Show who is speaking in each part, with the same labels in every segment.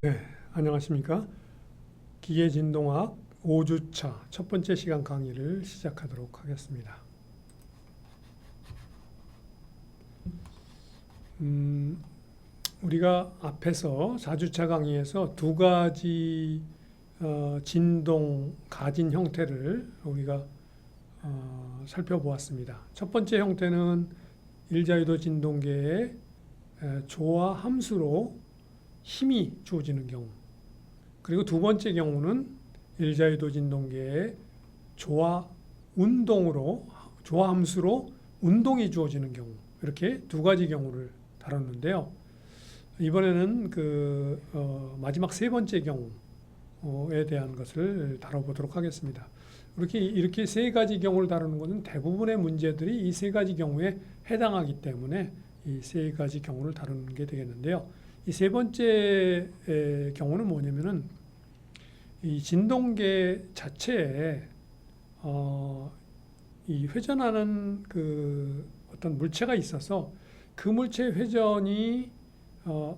Speaker 1: 네, 안녕하십니까. 기계진동학 5주차 첫 번째 시간 강의를 시작하도록 하겠습니다. 우리가 앞에서 4주차 강의에서 두 가지 진동, 가진 형태를 우리가 살펴보았습니다. 첫 번째 형태는 일자유도 진동계의 조와 함수로 힘이 주어지는 경우, 그리고 두 번째 경우는 일자유도 진동계의 조와 운동으로, 조와 함수로 운동이 주어지는 경우, 이렇게 두 가지 경우를 다뤘는데요. 이번에는 마지막 세 번째 경우에 대한 것을 다뤄보도록 하겠습니다. 이렇게 세 가지 경우를 다루는 것은 대부분의 문제들이 이 세 가지 경우에 해당하기 때문에 이 세 가지 경우를 다루는 게 되겠는데요. 이 세 번째 경우는 뭐냐면은 이 진동계 자체에 이 회전하는 어떤 물체가 있어서 그 물체의 회전이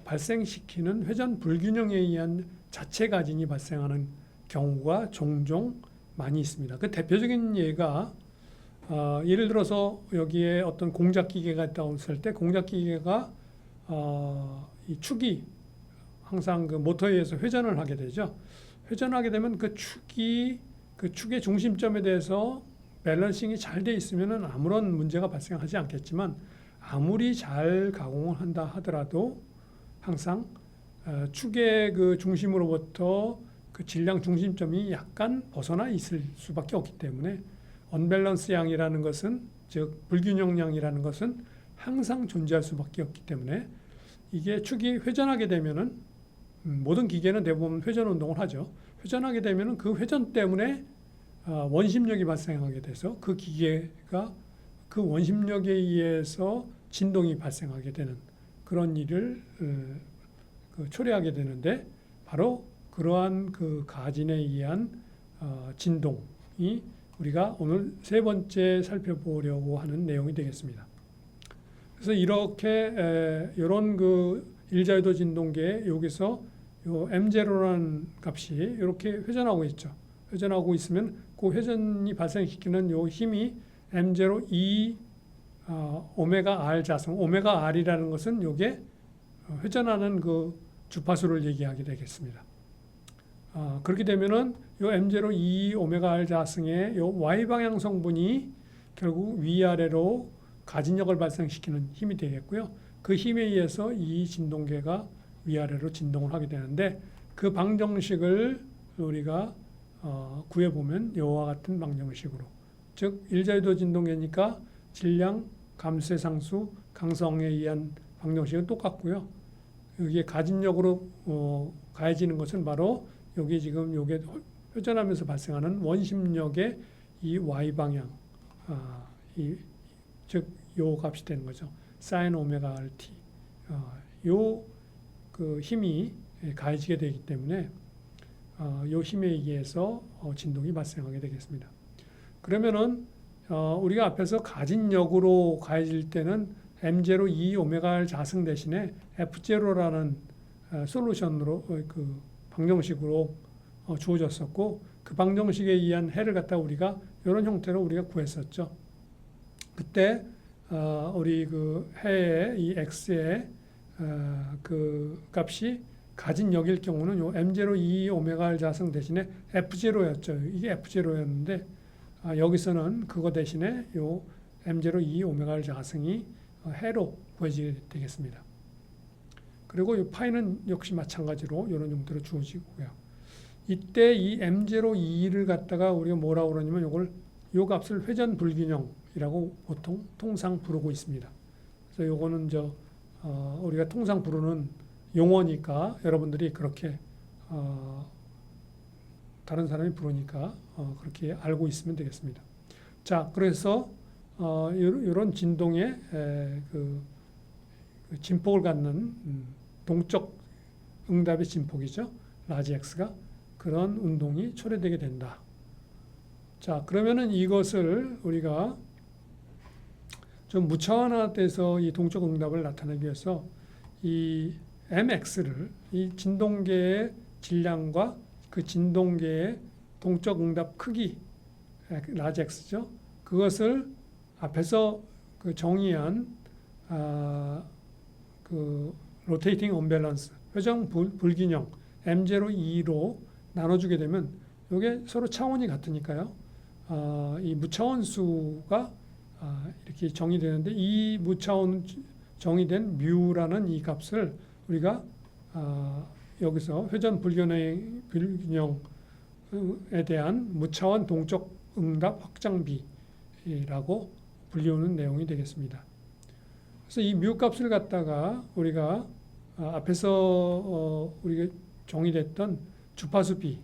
Speaker 1: 발생시키는 회전 불균형에 의한 자체 가진이 발생하는 경우가 종종 많이 있습니다. 그 대표적인 예가 예를 들어서 여기에 어떤 공작기계가 있다고 했을 때 공작기계가 이 축이 항상 그 모터에 의해서 회전을 하게 되죠. 회전하게 되면 그 축의 중심점에 대해서 밸런싱이 잘 돼 있으면은 아무런 문제가 발생하지 않겠지만 아무리 잘 가공을 한다 하더라도 항상 축의 그 중심으로부터 그 질량 중심점이 약간 벗어나 있을 수밖에 없기 때문에 언밸런스 양이라는 것은, 즉 불균형량이라는 것은 항상 존재할 수밖에 없기 때문에 이게 축이 회전하게 되면은 모든 기계는 대부분 회전 운동을 하죠. 회전하게 되면은 그 회전 때문에 원심력이 발생하게 돼서 그 기계가 그 원심력에 의해서 진동이 발생하게 되는 그런 일을 초래하게 되는데, 바로 그러한 그 가진에 의한 진동이 우리가 오늘 세 번째 살펴보려고 하는 내용이 되겠습니다. 그래서 이렇게 이런 그 일자유도 진동계에 여기서 요 m0라는 값이 이렇게 회전하고 있죠. 회전하고 있으면 그 회전이 발생시키는 요 힘이 m0 2 오메가 r 자승, 오메가 r이라는 것은 요게 회전하는 그 주파수를 얘기하게 되겠습니다. 그렇게 되면은 요 m0 2 오메가 r 자승의 요 y 방향 성분이 결국 위아래로 가진력을 발생시키는 힘이 되겠고요. 그 힘에 의해서 이 진동계가 위아래로 진동을 하게 되는데, 그 방정식을 우리가 구해보면 이와 같은 방정식으로, 즉 일자유도 진동계니까 질량, 감수의 상수, 강성에 의한 방정식은 똑같고요. 여기에 가진력으로 가해지는 것은 바로 여기 지금 요게 회전하면서 발생하는 원심력의 이 y 방향, 즉 요 값이 되는 거죠. sin 오메가 rt. 요 그 힘이 가해지게 되기 때문에 요 힘에 의해서 진동이 발생하게 되겠습니다. 그러면은 우리가 앞에서 가진력으로 가해질 때는 m0 2 오메가 r 자승 대신에 f0라는 솔루션으로 그 방정식으로 주어졌었고, 그 방정식에 의한 해를 갖다 우리가 이런 형태로 우리가 구했었죠. 그때 우리 그 해의 이 x의 그 값이 가진력일 경우는 요 m0 2 오메가 r 자승 대신에 f0였죠. 이게 f0였는데 여기서는 그거 대신에 요 m0 2 오메가 r 자승이 해로 구해지게 되겠습니다. 그리고 이 파이는 역시 마찬가지로 이런 형태로 주어지고요. 이때 이 m0 2를 갖다가 우리가 뭐라고 그러냐면 요 값을 회전 불균형이라고 보통 통상 부르고 있습니다. 그래서 요거는 우리가 통상 부르는 용어니까 여러분들이 그렇게 다른 사람이 부르니까 그렇게 알고 있으면 되겠습니다. 자, 그래서 이런 진동의 그 진폭을 갖는 동적 응답의 진폭이죠. 라지 x가 그런 운동이 초래되게 된다. 자, 그러면은 이것을 우리가 좀 무차원화돼서 이 동적 응답을 나타내기 위해서 이 mx를 이 진동계의 질량과 그 진동계의 동적 응답 크기 라지 x죠. 그것을 앞에서 그 정의한 그 로테이팅 언밸런스 회전 불균형 m0,2로 나눠주게 되면 이게 서로 차원이 같으니까요. 이 무차원 수가 이렇게 정의되는데 이 무차원 정의된 뮤라는 이 값을 우리가 여기서 회전 불균형에 대한 무차원 동적 응답 확장비라고 불리우는 내용이 되겠습니다. 그래서 이 뮤 값을 갖다가 우리가 앞에서 우리가 정의됐던 주파수 B,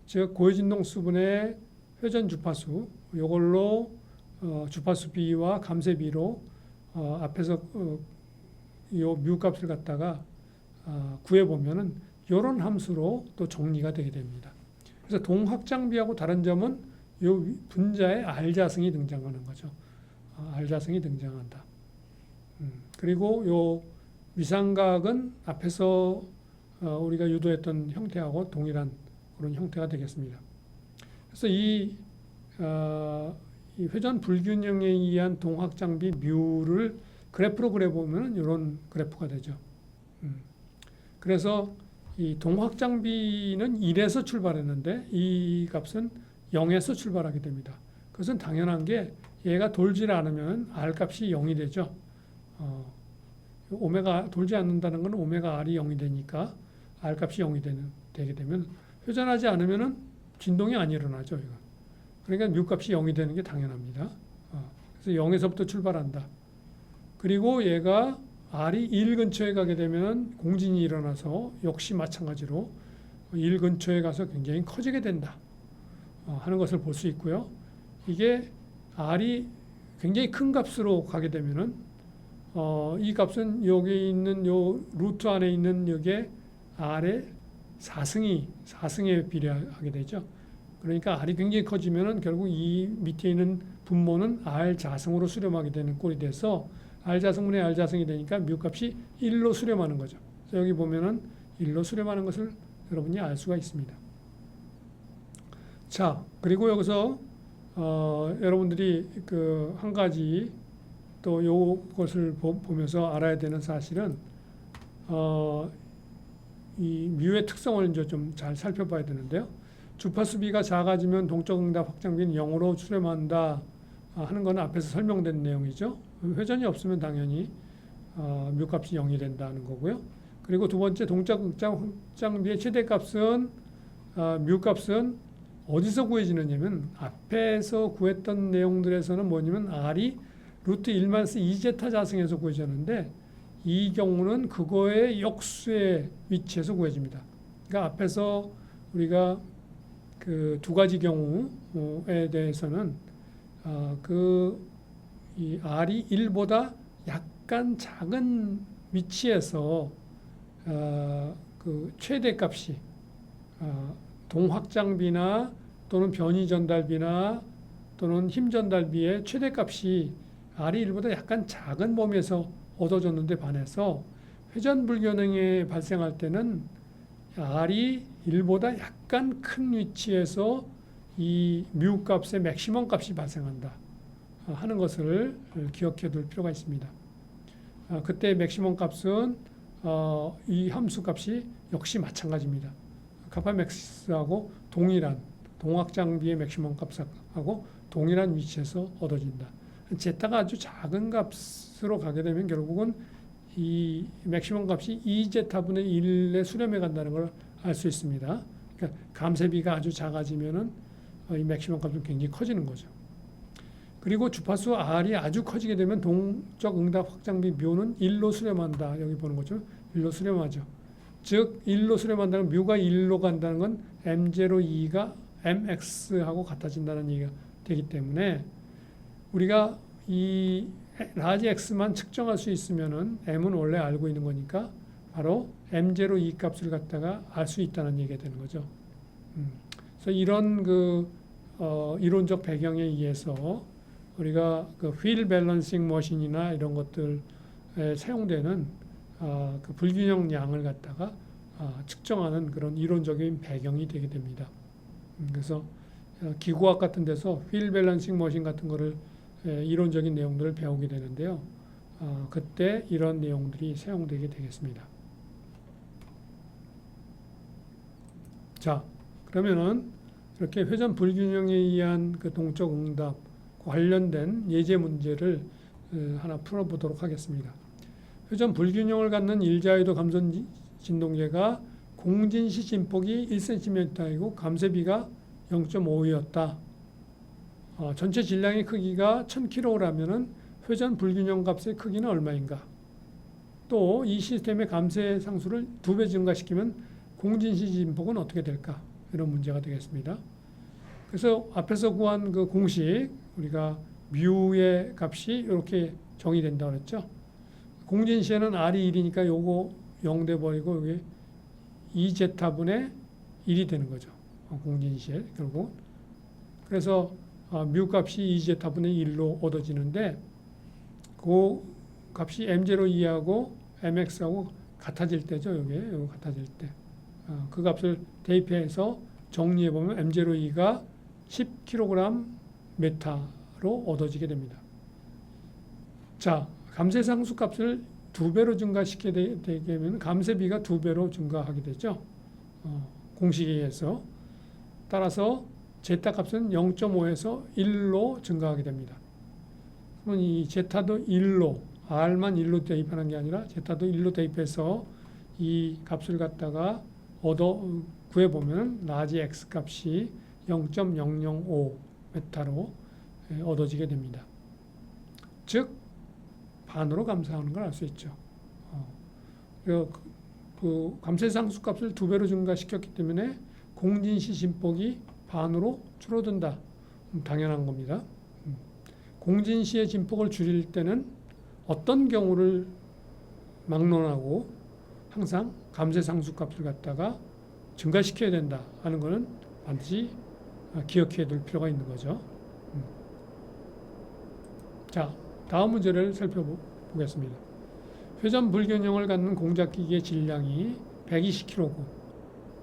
Speaker 1: 즉 고해진동 수분의 회전 주파수, 이걸로 주파수 B와 감쇄 B로 앞에서 요 뮤 값을 갖다가 구해 보면은 이런 함수로 또 정리가 되게 됩니다. 그래서 동확장비하고 다른 점은 요 분자에 R 자승이 등장하는 거죠. R 자승이 등장한다. 그리고 요 위상각은 앞에서 우리가 유도했던 형태하고 동일한 그런 형태가 되겠습니다. 그래서 이 회전 불균형에 의한 동확장비 뮤를 그래프로 그려보면 이런 그래프가 되죠. 그래서 이 동확장비는 1에서 출발했는데 이 값은 0에서 출발하게 됩니다. 그것은 당연한 게 얘가 돌지 않으면 R 값이 0이 되죠. 오메가 돌지 않는다는 건 오메가 R이 0이 되니까 R 값이 0이 되게 되면 회전하지 않으면 진동이 안 일어나죠. 이거. 그러니까 뮤 값이 0이 되는 게 당연합니다. 그래서 0에서부터 출발한다. 그리고 얘가 R이 1 근처에 가게 되면 공진이 일어나서 역시 마찬가지로 1 근처에 가서 굉장히 커지게 된다 하는 것을 볼 수 있고요. 이게 R이 굉장히 큰 값으로 가게 되면은 이 값은 여기 있는 요 루트 안에 있는 여기에 R의 4승에 비례하게 되죠. 그러니까 R이 굉장히 커지면은 결국 이 밑에 있는 분모는 R 자승으로 수렴하게 되는 꼴이 돼서 R 자승분의 R 자승이 되니까 뮤 값이 1로 수렴하는 거죠. 그래서 여기 보면은 1로 수렴하는 것을 여러분이 알 수가 있습니다. 자, 그리고 여기서 여러분들이 그 한 가지 또 요것을 보면서 알아야 되는 사실은 이 뮤의 특성을 이제 좀 잘 살펴봐야 되는데요. 주파수 B가 작아지면 동적 응답 확장비는 0으로 수렴한다 하는 건 앞에서 설명된 내용이죠. 회전이 없으면 당연히 뮤 값이 0이 된다는 거고요. 그리고 두 번째 동적 확장비의 최대값은 뮤 값은 어디서 구해지느냐면 앞에서 구했던 내용들에서는 뭐냐면 R이 루트 1-2제타 자승에서 구해졌는데 이 경우는 그거의 역수의 위치에서 구해집니다. 그러니까 앞에서 우리가 그 두 가지 경우에 대해서는 이 R이 1보다 약간 작은 위치에서 그 최대값이 동확장비나 또는 변이 전달비나 또는 힘 전달비의 최대값이 R이 1보다 약간 작은 범위에서 얻어졌는데 반해서 회전 불균형이 발생할 때는 R이 1보다 약간 큰 위치에서 이 뮤 값의 맥시멈 값이 발생한다 하는 것을 기억해 둘 필요가 있습니다. 그때 맥시멈 값은 이 함수 값이 역시 마찬가지입니다. 가파 맥스하고 동일한 동확장비의 맥시멈 값하고 동일한 위치에서 얻어진다. 제타가 아주 작은 값으로 가게 되면 결국은 이 맥시멈 값이 2제타분의 1에 수렴해 간다는 걸 알 수 있습니다. 그러니까 감쇄비가 아주 작아지면은 이 맥시멈 값은 굉장히 커지는 거죠. 그리고 주파수 R이 아주 커지게 되면 동적 응답 확장비 뮤는 1로 수렴한다. 여기 보는 것처럼 1로 수렴하죠. 즉 1로 수렴한다는 뮤가 1로 간다는 건 M02가 MX하고 같아진다는 얘기가 되기 때문에 우리가 이 라지 X만 측정할 수 있으면은 M은 원래 알고 있는 거니까 바로 M02 값을 갖다가 알 수 있다는 얘기가 되는 거죠. 그래서 이런 그 이론적 배경에 의해서 우리가 그 휠 밸런싱 머신이나 이런 것들에 사용되는 그 불균형 양을 갖다가 측정하는 그런 이론적인 배경이 되게 됩니다. 그래서 기구학 같은 데서 휠 밸런싱 머신 같은 거를 이론적인 내용들을 배우게 되는데요. 그때 이런 내용들이 사용되게 되겠습니다. 자, 그러면은 이렇게 회전 불균형에 의한 그 동적 응답 관련된 예제 문제를 하나 풀어보도록 하겠습니다. 회전 불균형을 갖는 일자유도 감선 진동계가 공진시 진폭이 1cm이고 감쇄비가 0.5였다. 전체 질량의 크기가 1000kg라면은 회전 불균형 값의 크기는 얼마인가? 또 이 시스템의 감쇄 상수를 2배 증가시키면 공진시 진폭은 어떻게 될까? 이런 문제가 되겠습니다. 그래서 앞에서 구한 그 공식, 우리가 뮤의 값이 이렇게 정의된다 그랬죠. 공진시에는 R이 1이니까 요거 0 돼버리고 여기 2제타분의 1이 되는 거죠. 공진시에 결국. 그래서 뮤 값이 2제타분의 1로 얻어지는데 그 값이 M02하고 MX하고 같아질 때죠. 요게 같아질 때. 그 값을 대입해서 정리해보면 M02가 10kg 메타로 얻어지게 됩니다. 자, 감쇄상수 값을 2배로 증가시키게 되면 감쇄비가 2배로 증가하게 되죠. 공식에 의해서. 따라서 제타 값은 0.5에서 1로 증가하게 됩니다. 그러면 이 제타도 1로, R만 1로 대입하는 게 아니라 제타도 1로 대입해서 이 값을 갖다가 구해보면 라지 X 값이 0.005 메타로 얻어지게 됩니다. 즉 반으로 감소하는 걸 알 수 있죠. 그 감쇄상수 값을 2배로 증가시켰기 때문에 공진시 진폭이 반으로 줄어든다. 당연한 겁니다. 공진시의 진폭을 줄일 때는 어떤 경우를 막론하고 항상 감쇄상수 값을 갖다가 증가시켜야 된다 하는 것은 반드시 기억해야 될 필요가 있는 거죠. 자, 다음 문제를 살펴보겠습니다. 회전 불균형을 갖는 공작기기의 질량이 120kg,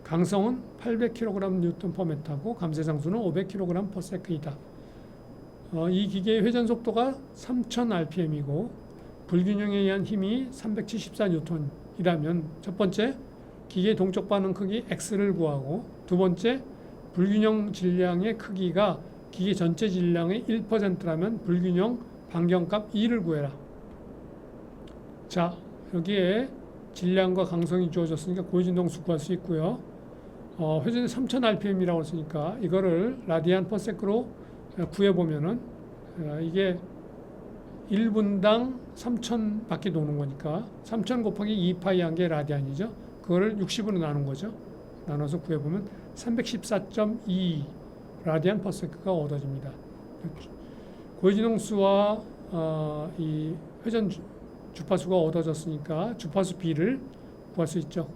Speaker 1: 강성은 800kg/Nm/m고 감쇄상수는 500kg/s이다. 이 기계의 회전 속도가 3000rpm이고 불균형에 의한 힘이 374N이라면 첫 번째, 기계의 동적 반응 크기 X를 구하고 두 번째, 불균형 질량의 크기가 기계 전체 질량의 1%라면 불균형 반경값 2를 구해라. 자, 여기에 질량과 강성이 주어졌으니까 고해진동수 구할 수 있고요. 회전이 3000rpm이라고 했으니까 이거를 라디안 퍼 세크로 구해보면은 이게 1분당 3000 바퀴 도는 거니까 3000 곱하기 2파이 한 게 라디안이죠. 그거를 60으로 나눈 거죠. 나눠서 구해보면 314.2 라디안 퍼 세크가 얻어집니다. 고해진동수와 이 회전 주파수가 얻어졌으니까 주파수 B를 구할 수 있죠.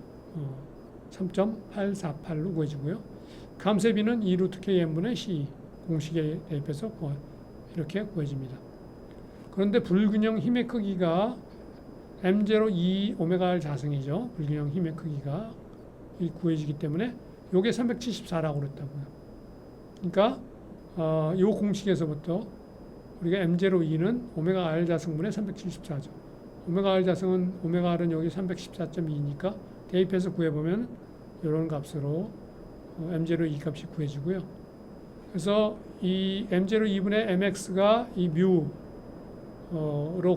Speaker 1: 3.848로 구해지고요. 감쇄비는 2루트 KM분의 C 공식에 대입해서 이렇게 구해집니다. 그런데 불균형 힘의 크기가 M02 오메가 R 자승이죠. 불균형 힘의 크기가 구해지기 때문에 요게 374라고 그랬다고요. 그러니까 요 공식에서부터 우리가 M02는 오메가 R 자승분의 374죠. 오메가 R 자승은 오메가 R은 여기 314.2니까 대입해서 구해보면 이런 값으로 M02 값이 구해지고요. 그래서 이 M02분의 MX가 이 뮤로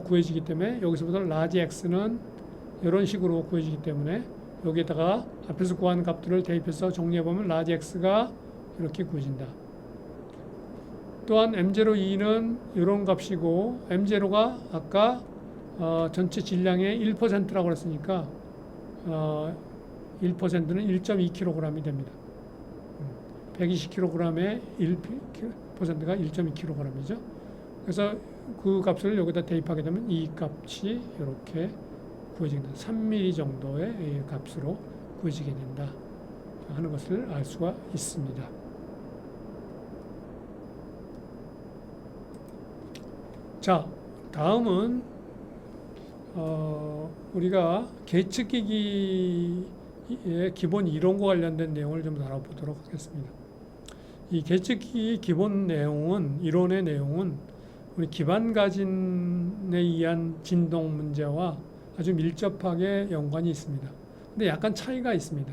Speaker 1: 구해지기 때문에 여기서부터 라지 X는 이런 식으로 구해지기 때문에 여기에다가 앞에서 구한 값들을 대입해서 정리해보면 라지 X가 이렇게 구해진다. 또한 M02는 이런 값이고 M0가 아까 전체 질량의 1%라고 그랬으니까 1%는 1.2kg이 됩니다. 120kg의 1%가 1.2kg이죠. 그래서 그 값을 여기다 대입하게 되면 이 값이 이렇게 구해진다. 3mm 정도의 값으로 구해지게 된다 하는 것을 알 수가 있습니다. 자, 다음은 우리가 계측기기의 기본 이론과 관련된 내용을 좀 다뤄보도록 하겠습니다. 이 계측기기 기본 내용은, 이론의 내용은 우리 기반가진에 의한 진동 문제와 아주 밀접하게 연관이 있습니다. 근데 약간 차이가 있습니다.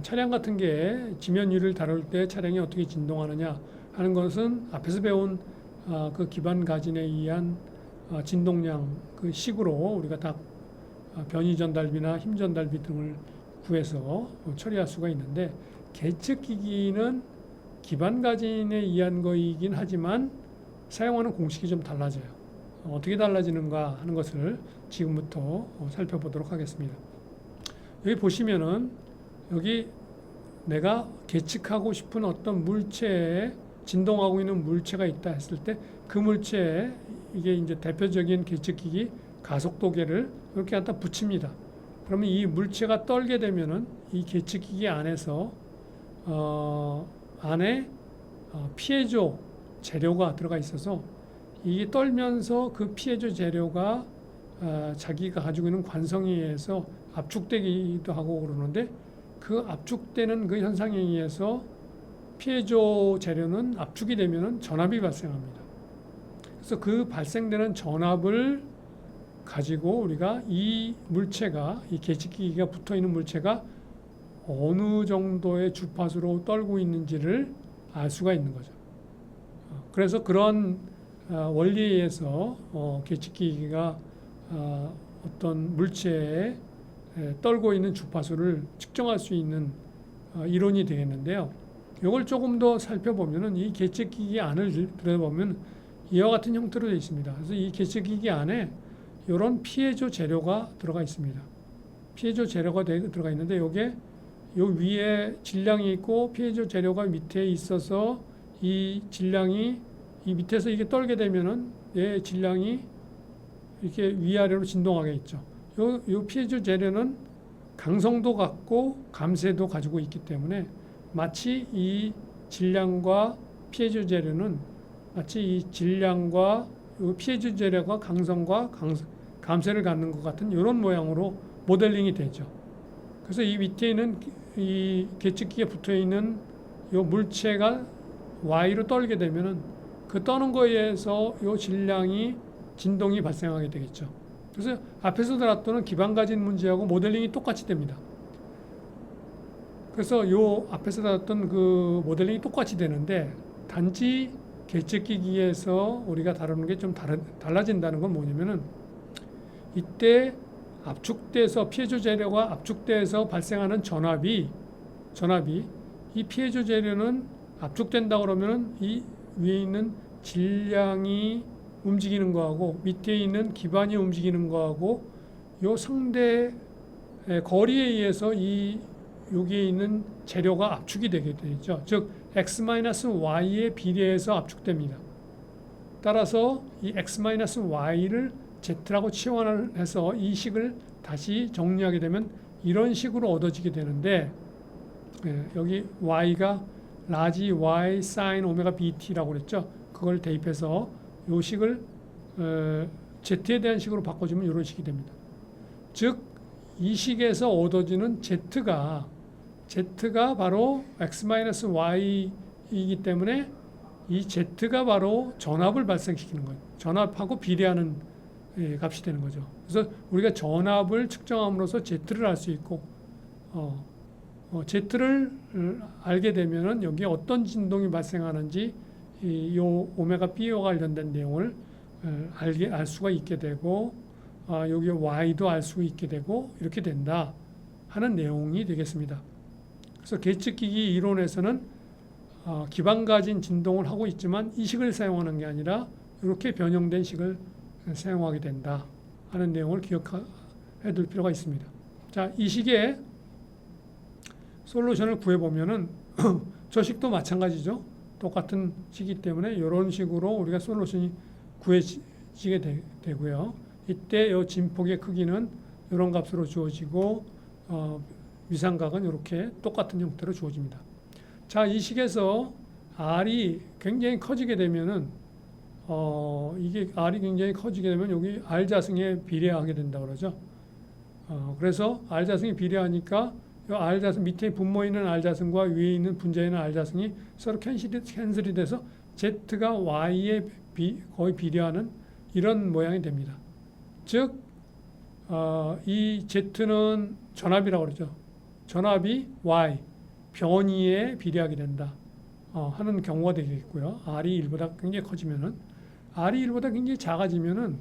Speaker 1: 차량 같은 게 지면 위를 다룰 때 차량이 어떻게 진동하느냐 하는 것은 앞에서 배운 그 기반가진에 의한 진동량 그 식으로 우리가 다 변이 전달비나 힘 전달비 등을 구해서 처리할 수가 있는데, 계측기기는 기반가진에 의한 거이긴 하지만 사용하는 공식이 좀 달라져요. 어떻게 달라지는가 하는 것을 지금부터 살펴보도록 하겠습니다. 여기 보시면은 여기 내가 계측하고 싶은 어떤 물체에 진동하고 있는 물체가 있다 했을 때 그 물체에 이게 이제 대표적인 계측기기 가속도계를 이렇게 갖다 붙입니다. 그러면 이 물체가 떨게 되면은 이 계측기기 안에서 안에 피해조 재료가 들어가 있어서 이게 떨면서 그 피해조 재료가 자기가 가지고 있는 관성에 의해서 압축되기도 하고 그러는데, 그 압축되는 그 현상에 의해서 피해조 재료는 압축이 되면은 전압이 발생합니다. 그래서 그 발생되는 전압을 가지고 우리가 이 물체가, 이 계측기기가 붙어 있는 물체가 어느 정도의 주파수로 떨고 있는지를 알 수가 있는 거죠. 그래서 그런 원리에 의해서 계측기기가 어떤 물체에 떨고 있는 주파수를 측정할 수 있는 이론이 되겠는데요. 이걸 조금 더 살펴보면은 이 계측기기 안을 들여다보면 이와 같은 형태로 되어 있습니다. 그래서 이 계측기기 안에 이런 피해조 재료가 들어가 있습니다. 피해조 재료가 들어가 있는데 요게 요 위에 질량이 있고 피해조 재료가 밑에 있어서 이 질량이 이 밑에서 이게 떨게 되면은 얘 질량이 이렇게 위아래로 진동하게 있죠. 요 피해조 재료는 강성도 같고 감쇄도 가지고 있기 때문에 마치 이 질량과 피해조 재료는 마치 이 질량과 피해조 재료가 강성과 감쇄를 갖는 것 같은 이런 모양으로 모델링이 되죠. 그래서 이 밑에 있는 이 계측기에 붙어 있는 이 물체가 Y로 떨게 되면은 그 떠는 거에 의해서 이 질량이 진동이 발생하게 되겠죠. 그래서 앞에서 다뤘던 기반가진 문제하고 모델링이 똑같이 됩니다. 그래서 요 앞에서 다뤘던 그 모델링이 똑같이 되는데, 단지 계측기기에서 우리가 다루는 게 좀 달라진다는 건 뭐냐면은, 이때 압축돼서 피해조 재료가 압축돼서 발생하는 전압이 이 피해조 재료는 압축된다 그러면은 이 위에 있는 질량이 움직이는 거하고 밑에 있는 기반이 움직이는 거하고 요 상대 거리에 의해서 이 여기에 있는 재료가 압축이 되게 되죠. 즉 x-y에 비례해서 압축됩니다. 따라서 이 x-y를 z라고 치환을 해서 이 식을 다시 정리하게 되면 이런 식으로 얻어지게 되는데, 여기 y가 라지 y sin 오메가 bt라고 그랬죠. 그걸 대입해서 이 식을 z에 대한 식으로 바꿔주면 이런 식이 됩니다. 즉 이 식에서 얻어지는 z가 바로 x-y이기 때문에 이 z가 바로 전압을 발생시키는 거예요. 전압하고 비례하는 값이 되는 거죠. 그래서 우리가 전압을 측정함으로써 z를 알 수 있고, z를 알게 되면은 여기에 어떤 진동이 발생하는지 이 오메가 B와 관련된 내용을 알 수가 있게 되고, 여기 Y도 알 수 있게 되고 이렇게 된다 하는 내용이 되겠습니다. 그래서 계측기기 이론에서는 기반가진 진동을 하고 있지만 이 식을 사용하는 게 아니라 이렇게 변형된 식을 사용하게 된다 하는 내용을 기억해 둘 필요가 있습니다. 자, 이 식의 솔루션을 구해보면은 저 식도 마찬가지죠. 똑같은 식이기 때문에 이런 식으로 우리가 솔루션이 구해지게 되고요. 이때 이 진폭의 크기는 이런 값으로 주어지고 위상각은 이렇게 똑같은 형태로 주어집니다. 자, 이 식에서 R이 굉장히 커지게 되면은 이게 R이 굉장히 커지게 되면 여기 R 자승에 비례하게 된다 그러죠. 그래서 R 자승이 비례하니까 이 R 자승 밑에 분모에 있는 R 자승과 위에 있는 분자에 있는 R 자승이 서로 캔슬이 돼서 Z가 Y에 거의 비례하는 이런 모양이 됩니다. 즉, 이 Z는 전압이라고 그러죠. 전압이 Y, 변위에 비례하게 된다. 하는 경우가 되겠고요. R이 1보다 굉장히 커지면은, R이 1보다 굉장히 작아지면은,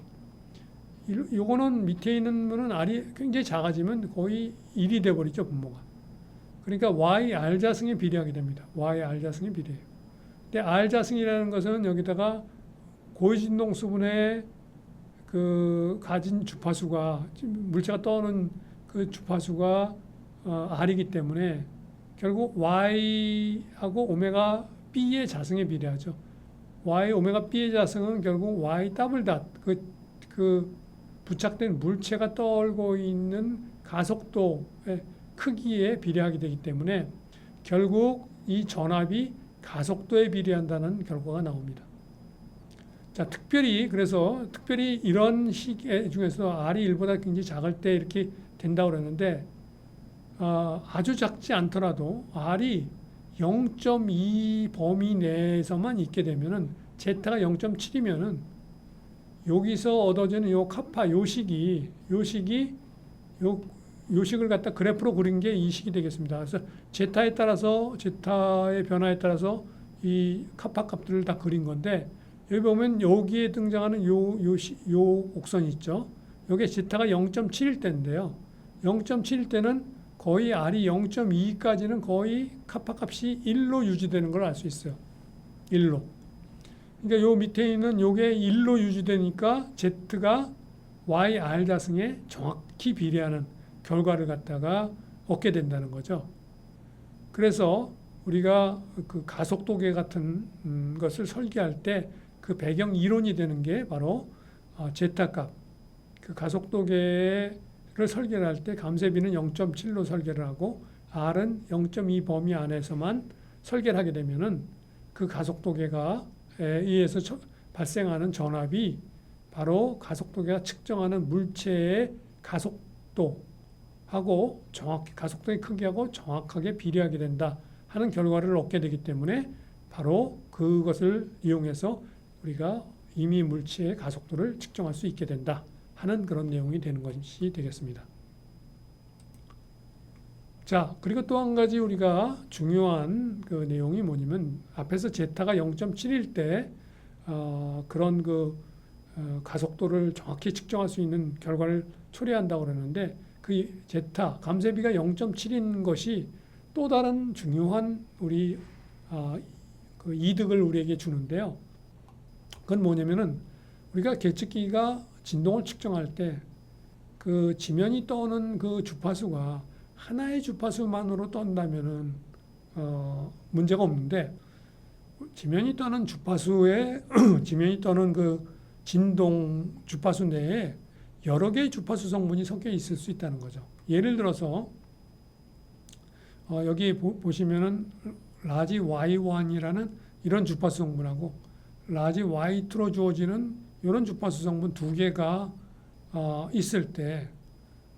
Speaker 1: 요거는 밑에 있는 분은 R이 굉장히 작아지면 거의 1이 돼버리죠, 분모가. 그러니까 Y, R 자승에 비례하게 됩니다. Y, R 자승에 비례해요. 근데 R 자승이라는 것은 여기다가 고유진동 수분의 그 가진 주파수가, 물체가 떠오는 그 주파수가 R이기 때문에 결국 Y하고 오메가 B의 자승에 비례하죠. Y 오메가 B의 자승은 결국 Y 더블 닷, 그 부착된 물체가 떠올고 있는 가속도의 크기에 비례하게 되기 때문에 결국 이 전압이 가속도에 비례한다는 결과가 나옵니다. 자, 특별히 이런 시계 중에서 R이 1보다 굉장히 작을 때 이렇게 된다고 그러는데, 아주 작지 않더라도 R이 0.2 범위 내에서만 있게 되면은, 제타가 0.7이면은 여기서 얻어지는 요 카파 요식을 갖다 그래프로 그린 게 이 식이 되겠습니다. 그래서 제타의 변화에 따라서 이 카파 값들을 다 그린 건데, 여기 보면 여기에 등장하는 요 곡선이 있죠. 여기에 제타가 0.7일 때인데요. 0.7일 때는 거의 R이 0.2까지는 거의 카파 값이 1로 유지되는 걸 알 수 있어요. 1로. 그러니까 요 밑에 있는 요게 1로 유지되니까 Z가 Y, R 자승에 정확히 비례하는 결과를 갖다가 얻게 된다는 거죠. 그래서 우리가 그 가속도계 같은 것을 설계할 때 그 배경 이론이 되는 게 바로 제타 값. 그 가속도계를 설계를 할 때 감쇄비는 0.7로 설계를 하고 R은 0.2 범위 안에서만 설계를 하게 되면은 그 가속도계가 의해서 발생하는 전압이 바로 가속도계가 측정하는 물체의 가속도하고 정확히 가속도의 크기하고 정확하게 비례하게 된다 하는 결과를 얻게 되기 때문에 바로 그것을 이용해서 우리가 임의 물체의 가속도를 측정할 수 있게 된다 하는 그런 내용이 되는 것이 되겠습니다. 자, 그리고 또 한 가지 우리가 중요한 그 내용이 뭐냐면, 앞에서 제타가 0.7일 때 그런 가속도를 정확히 측정할 수 있는 결과를 초래한다고 그러는데, 그 제타 감쇄비가 0.7인 것이 또 다른 중요한 우리 그 이득을 우리에게 주는데요. 그건 뭐냐면은, 우리가 계측기가 진동을 측정할 때 그 지면이 떠오는 그 주파수가 하나의 주파수만으로 떤다면은 문제가 없는데, 지면이 떠는 주파수에 지면이 떠는 그 진동 주파수 내에 여러 개의 주파수 성분이 섞여 있을 수 있다는 거죠. 예를 들어서 여기 보시면은 라지 Y1이라는 이런 주파수 성분하고 라지 Y2로 주어지는 이런 주파수 성분 두 개가 있을 때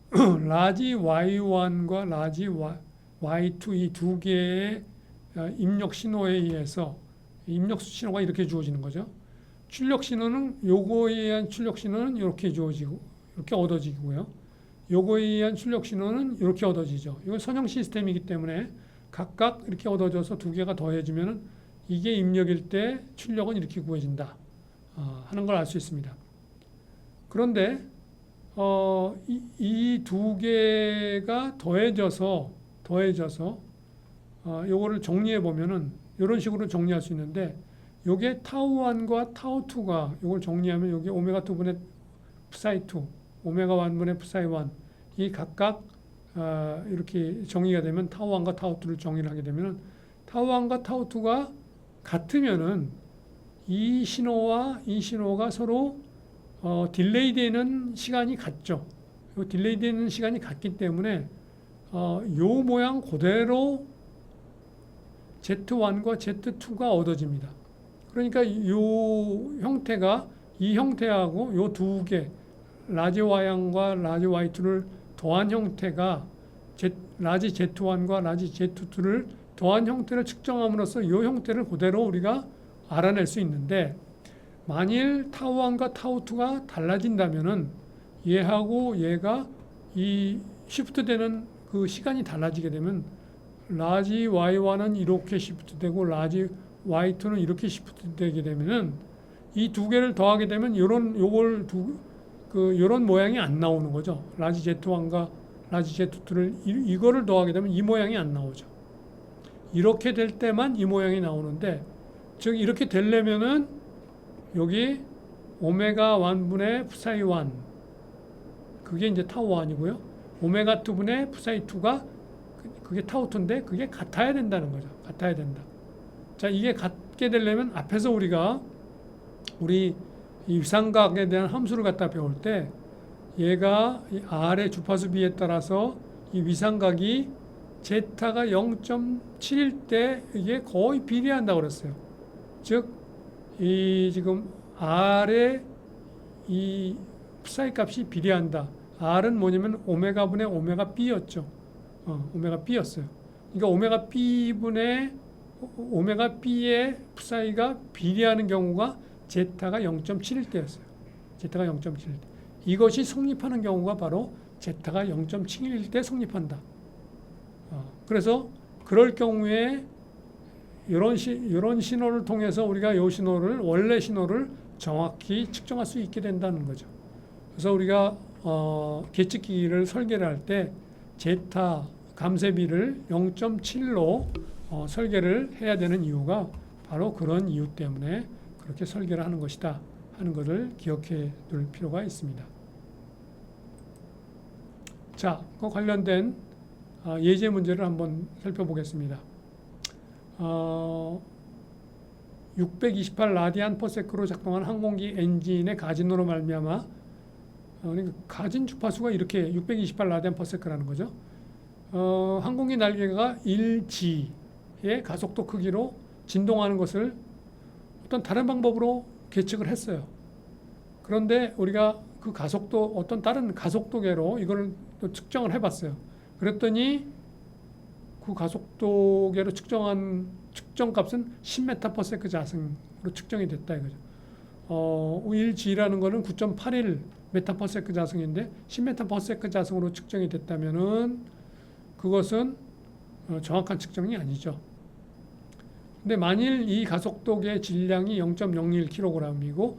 Speaker 1: 라지 Y1과 라지 Y2 이 두 개의 입력 신호에 의해서 입력 신호가 이렇게 주어지는 거죠. 출력 신호는 요거에 의한 출력 신호는 이렇게 주어지고 이렇게 얻어지고요. 요거에 의한 출력 신호는 이렇게 얻어지죠. 이건 선형 시스템이기 때문에 각각 이렇게 얻어져서 두 개가 더해지면은 이게 입력일 때 출력은 이렇게 구해진다 하는 걸 알 수 있습니다. 그런데 이 두 개가 더해져서 요거를 정리해 보면은 이런 식으로 정리할 수 있는데, 요게 타우1과 타우2가 요걸 정리하면 여기 오메가 2분의 psi 2, 오메가 1분의 psi 1 이 각각 이렇게 정의가 되면 타우1과 타우2를 정의를 하게 되면은 타우1과 타우2가 같으면은 이 신호와 이 신호가 서로 딜레이 되는 시간이 같죠. 딜레이 되는 시간이 같기 때문에 요 모양 그대로 Z1과 Z2가 얻어집니다. 그러니까 이 형태가 이 형태하고 요 두 개, 라지 Y1과 라지 Y2를 더한 형태가 라지 Z1과 라지 Z2를 더한 형태를 측정함으로써 이 형태를 그대로 우리가 알아낼 수 있는데, 만일 타우1과 타우2가 달라진다면은 얘하고 얘가 이 시프트 되는 그 시간이 달라지게 되면 라지 Y1은 이렇게 시프트 되고 라지 Y2는 이렇게 시프트 되게 되면은 이 두 개를 더하게 되면 요런 모양이 안 나오는 거죠. 라지 Z1과 라지 Z2를 이거를 더하게 되면 이 모양이 안 나오죠. 이렇게 될 때만 이 모양이 나오는데, 즉 이렇게 되려면은 여기 오메가 1분의 psi 1, 그게 이제 타우 1이고요. 오메가 2분의 psi 2가 그게 타우 2인데 그게 같아야 된다는 거죠. 같아야 된다. 자, 이게 같게 되려면 앞에서 우리가 우리 이 위상각에 대한 함수를 갖다 배울 때 얘가 이 R의 주파수 비에 따라서 이 위상각이 제타가 0.7일 때 이게 거의 비례한다고 그랬어요. 즉, 이 지금 R의 이 psi 값이 비례한다. R은 뭐냐면 오메가 분의 오메가 B였죠. 오메가 B였어요. 그러니까 오메가 B의 psi가 비례하는 경우가 제타가 0.7일 때였어요. 제타가 0.7일 때. 이것이 성립하는 경우가 바로 제타가 0.7일 때 성립한다. 그래서 그럴 경우에 이런 신호를 통해서 우리가 이 신호를, 원래 신호를 정확히 측정할 수 있게 된다는 거죠. 그래서 우리가 계측기를 설계를 할 때 제타 감쇄비를 0.7로 설계를 해야 되는 이유가 바로 그런 이유 때문에 그렇게 설계를 하는 것이다 하는 것을 기억해 둘 필요가 있습니다. 자, 그 관련된 예제 문제를 한번 살펴보겠습니다. 628 라디안 퍼 세크로 작동하는 항공기 엔진의 가진으로 말미암아, 그러니까 가진 주파수가 이렇게 628 라디안 퍼 세크라는 거죠. 항공기 날개가 1g의 가속도 크기로 진동하는 것을 어떤 다른 방법으로 계측을 했어요. 그런데 우리가 그 가속도, 어떤 다른 가속도계로 이걸 또 측정을 해봤어요. 그랬더니 그 가속도계로 측정한 측정값은 10m/s 자승으로 측정이 됐다 이거죠. 1g라는 거는 9.81 m/s 자승인데 10m/s 자승으로 측정이 됐다면은 그것은 정확한 측정이 아니죠. 근데 만일 이 가속도계의 질량이 0.01kg이고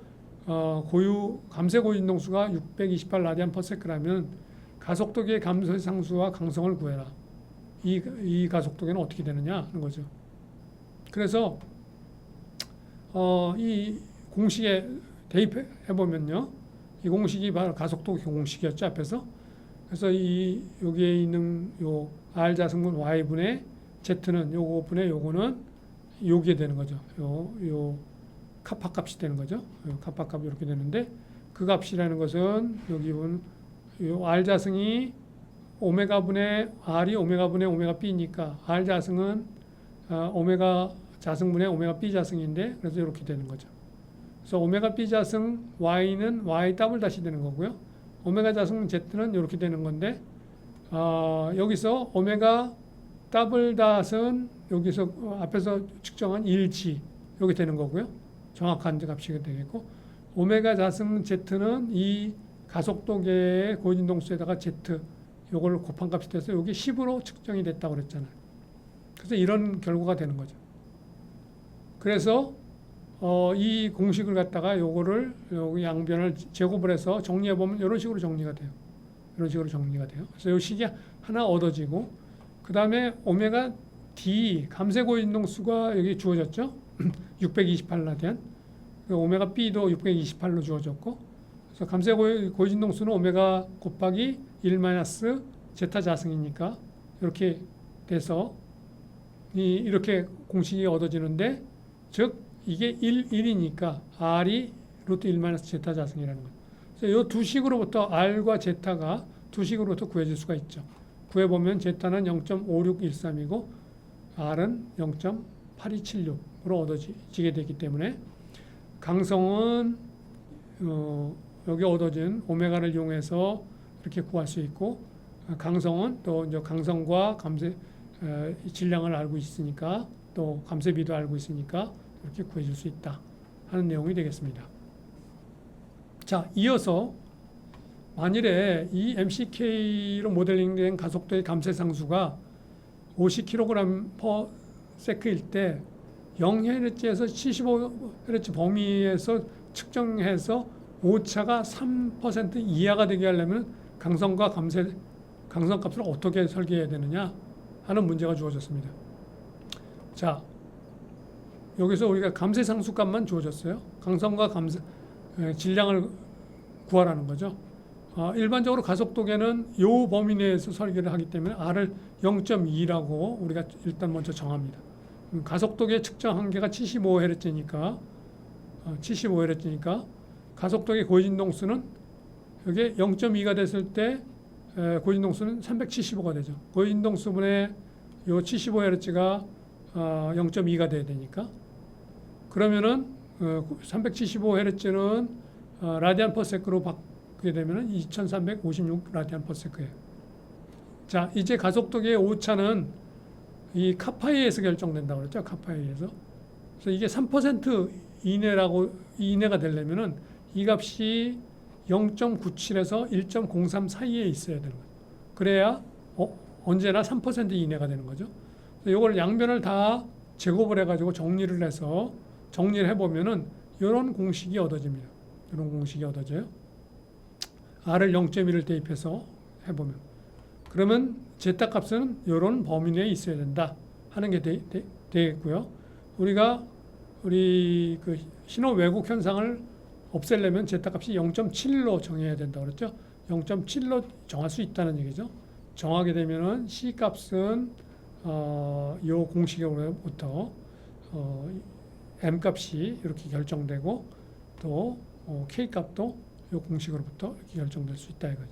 Speaker 1: 감쇄 고진동수가 628 라디안 퍼 세크라면 가속도계의 감쇄 상수와 강성을 구해라. 이 가속도계는 어떻게 되느냐 하는 거죠. 그래서 이 공식에 대입해 보면요, 이 공식이 바로 가속도 공식이었죠 앞에서. 그래서 여기에 있는 요 R 자승분 Y분의 Z는 요거 분의 요거는 요게 되는 거죠. 요 카파 값이 되는 거죠. 요 카파 값이 이렇게 되는데, 그 값이라는 것은 여기 요 R 자승이 오메가 분의 R이 오메가 분의 오메가 B니까 R 자승은 오메가 자승분의 오메가 B 자승인데, 그래서 이렇게 되는 거죠. 그래서 오메가 B 자승 Y는 Y 더블 다시 되는 거고요. 오메가 자승 Z는 이렇게 되는 건데, 여기서 오메가 더블 닷은 여기서 앞에서 측정한 1g 여기 되는 거고요. 정확한 값이 되겠고, 오메가 자승 Z는 이 가속도계의 고진동수에다가 Z 요걸 곱한 값이 돼서 여기 10으로 측정이 됐다고 그랬잖아요. 그래서 이런 결과가 되는 거죠. 그래서 이 공식을 갖다가 요거를 여기 양변을 제곱을 해서 정리해 보면 이런 식으로 정리가 돼요. 이런 식으로 정리가 돼요. 그래서 요 식이 하나 얻어지고, 그 다음에 오메가 D 감쇄 고진동수가 여기 주어졌죠. 628 라디안. 오메가 B도 628로 주어졌고, 그래서 감쇄 고진동수는 오메가 곱하기 1 마이너스 제타 자승이니까 이렇게 돼서 이렇게 공식이 얻어지는데, 즉 이게 1이니까 R이 루트 1 마이너스 제타 자승이라는 거예요. 그래서 이 두 식으로부터 R과 제타가 두 식으로부터 구해질 수가 있죠. 구해보면 제타는 0.5613이고 R은 8276으로 얻어지게 되기 때문에 강성은 여기 얻어진 오메가를 이용해서 이렇게 구할 수 있고, 강성은 또 이제 강성과 감세 질량을 알고 있으니까, 또 감세비도 알고 있으니까 이렇게 구해줄 수 있다 하는 내용이 되겠습니다. 자, 이어서 만일에 이 MCK로 모델링된 가속도의 감세 상수가 50kg/s일 때 0Hz에서 75Hz 범위에서 측정해서 오차가 3% 이하가 되게 하려면 강성값을 어떻게 설계해야 되느냐 하는 문제가 주어졌습니다. 자, 여기서 우리가 감세 상수값만 주어졌어요. 강성과 질량을 구하라는 거죠. 일반적으로 가속도계는 이 범위 내에서 설계를 하기 때문에 R을 0.2라고 우리가 일단 먼저 정합니다. 가속도계 측정 한계가 75Hz니까 가속도계 고진동수는 여기 0.2가 됐을 때 고진동수는 375가 되죠. 고진동수분의 요 75Hz가 0.2가 돼야 되니까, 그러면은 375Hz는 라디안 퍼 세크로 바꾸게 되면은 2356 라디안 퍼 세크예요. 자, 이제 가속도계의 오차는 이 카파이에서 결정된다고 그랬죠. 카파이에서. 그래서 이게 3% 이내가 되려면은 이 값이 0.97에서 1.03 사이에 있어야 되는 거예요. 그래야 언제나 3% 이내가 되는 거죠. 이걸 양변을 다 제곱을 해가지고 정리를 해보면은 이런 공식이 얻어집니다. 이런 공식이 얻어져요. R을 0.1을 대입해서 해보면, 그러면 제타 값은 이런 범위 내에 있어야 된다 하는 게 되겠고요. 우리 그 신호 왜곡 현상을 없애려면 제타 값이 0.7로 정해야 된다고 그랬죠. 0.7로 정할 수 있다는 얘기죠. 정하게 되면은 C 값은 요 공식으로부터 M 값이 이렇게 결정되고, 또 K 값도 요 공식으로부터 이렇게 결정될 수 있다 이거죠.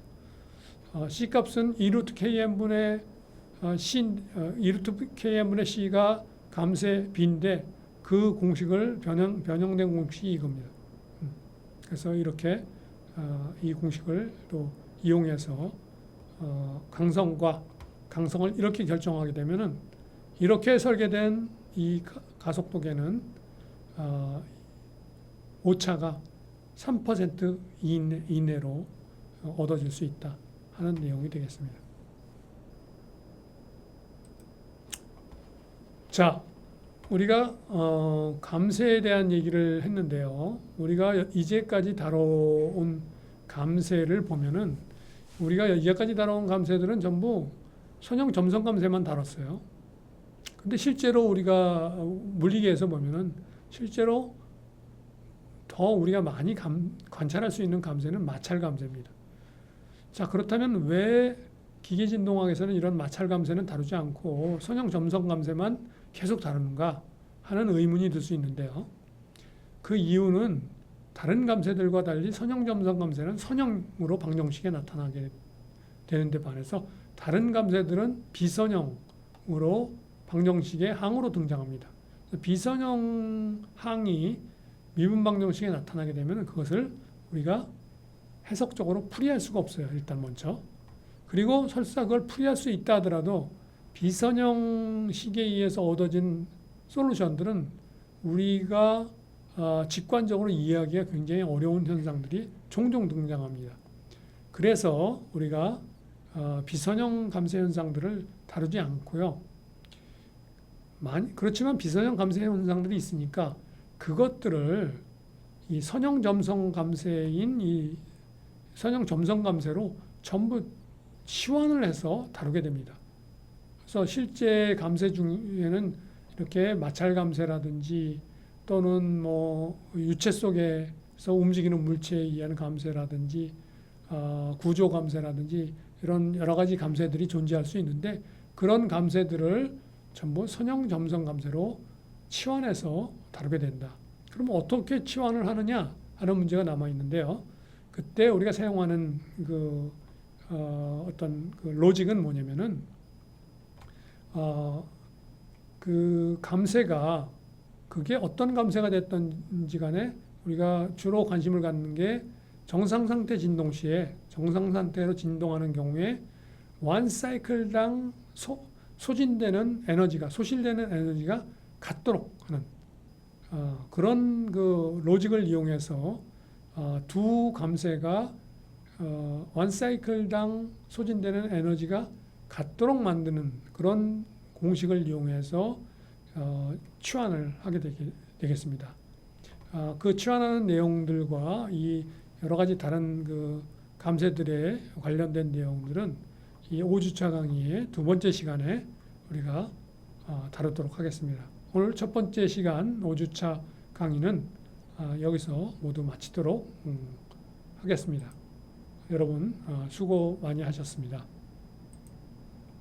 Speaker 1: C 값은 2루트 KM분의 C가 감세 B인데 그 공식을 변형된 공식이 이겁니다. 그래서 이렇게 이 공식을 또 이용해서 강성을 이렇게 결정하게 되면은, 이렇게 설계된 이 가속도계는 오차가 3% 이내로 얻어질 수 있다 하는 내용이 되겠습니다. 자, 우리가 감세에 대한 얘기를 했는데요. 우리가 이제까지 다뤄온 감세를 보면은, 우리가 이제까지 다뤄온 감세들은 전부 선형 점성 감세만 다뤘어요. 근데 실제로 우리가 물리계에서 보면은 실제로 더 우리가 많이 관찰할 수 있는 감세는 마찰 감세입니다. 자, 그렇다면 왜 기계진동학에서는 이런 마찰 감세는 다루지 않고 선형 점성 감세만 계속 다루는가 하는 의문이 들 수 있는데요. 그 이유는 다른 감세들과 달리 선형 점성 감세는 선형으로 방정식에 나타나게 되는데 반해서 다른 감세들은 비선형으로 방정식의 항으로 등장합니다. 비선형 항이 미분 방정식에 나타나게 되면 그것을 우리가 해석적으로 풀이할 수가 없어요. 일단 먼저. 그리고 설사 그걸 풀이할 수 있다 하더라도 비선형식에 의해서 얻어진 솔루션들은 우리가 직관적으로 이해하기가 굉장히 어려운 현상들이 종종 등장합니다. 그래서 우리가 비선형 감세 현상들을 다루지 않고요. 그렇지만 비선형 감세 현상들이 있으니까 그것들을 이 선형 점성 감세인 이 선형 점성 감세로 전부 치환을 해서 다루게 됩니다. 그래서 실제 감세 중에는 이렇게 마찰 감세라든지 또는 뭐 유체 속에서 움직이는 물체에 의한 감세라든지 구조 감세라든지 이런 여러 가지 감세들이 존재할 수 있는데, 그런 감세들을 전부 선형 점성 감세로 치환해서 다루게 된다. 그럼 어떻게 치환을 하느냐 하는 문제가 남아 있는데요. 그때 우리가 사용하는 어떤 그 로직은 뭐냐면은 그 감세가 그게 어떤 감세가 됐든지 간에 우리가 주로 관심을 갖는 게 정상 상태 진동 시에 정상 상태로 진동하는 경우에 원 사이클당 소진되는 에너지가 소실되는 에너지가 같도록 하는 그런 그 로직을 이용해서 두 감세가 원 사이클당 소진되는 에너지가 같도록 만드는 그런 공식을 이용해서 치환을 하게 되겠습니다. 그 치환하는 내용들과 이 여러 가지 다른 그 감세들에 관련된 내용들은 이 5주차 강의의 두 번째 시간에 우리가 다루도록 하겠습니다. 오늘 첫 번째 시간 5주차 강의는 여기서 모두 마치도록 하겠습니다. 여러분 수고 많이 하셨습니다.